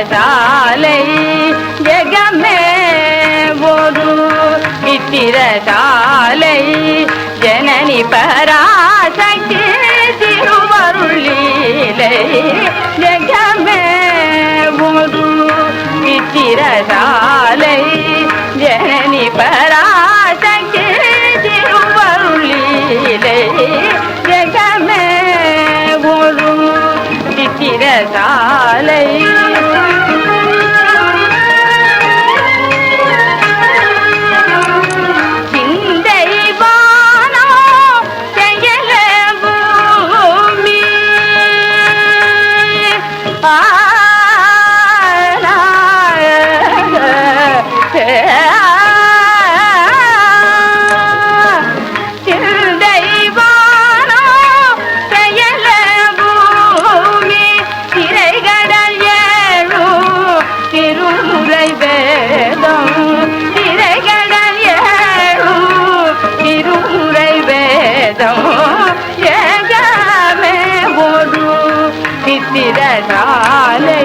சாலை ஜெகமே ஒரு சித்திரசாலை ஜனனி பராசக்தி திருவருளீலை ஜெகமே ஒரு சித்திரசாலை ஜனனி பராசக்தி திருவருளீலை ஜெகமே ஒரு சித்திரசாலை சித்திரசாலை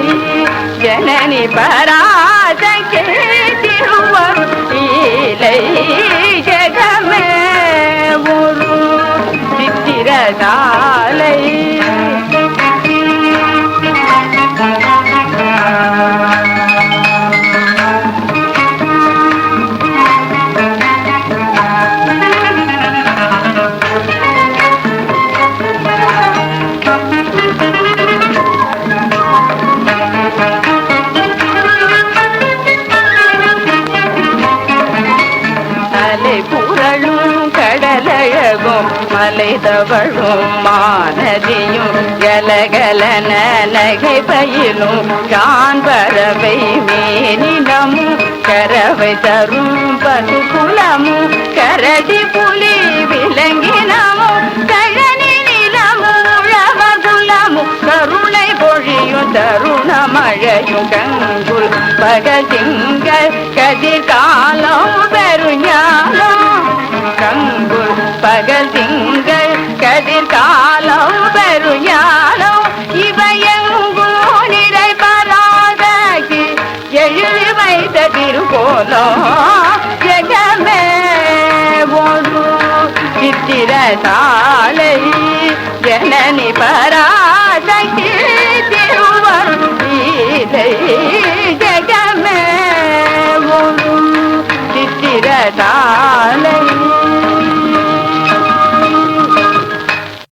ஜனனி பராசக்தி திருவருளீலை ஜெகமே ஒரு சித்திரசாலை புரளும் கடலழகும் மலைதவழும் மானதியும் கலகலன நகை பயிலும் காண்பறவை மேனினமும் கரவை தரும் பசுகுலமும் கரடி புலி விலங்கினமும் கழனி நிலமும் உழவர் குலமும் கருணை பொழியும் தருண மழையும் கங்குல் பகல் திங்கள் கதிர்காலம் பெருஞானம் கங்குல் பகல் திங்கள் கதிர்காலம் பெருஞானம் இவையெங்கோ நிறை பராதகி எழுதி வைத்த திருக்கோலம் ஜெகமே ஒரு சித்திரசாலை ஜனனி பராசக்தி திருவருளீலை ஜெகமே ஒரு சித்திரசாலை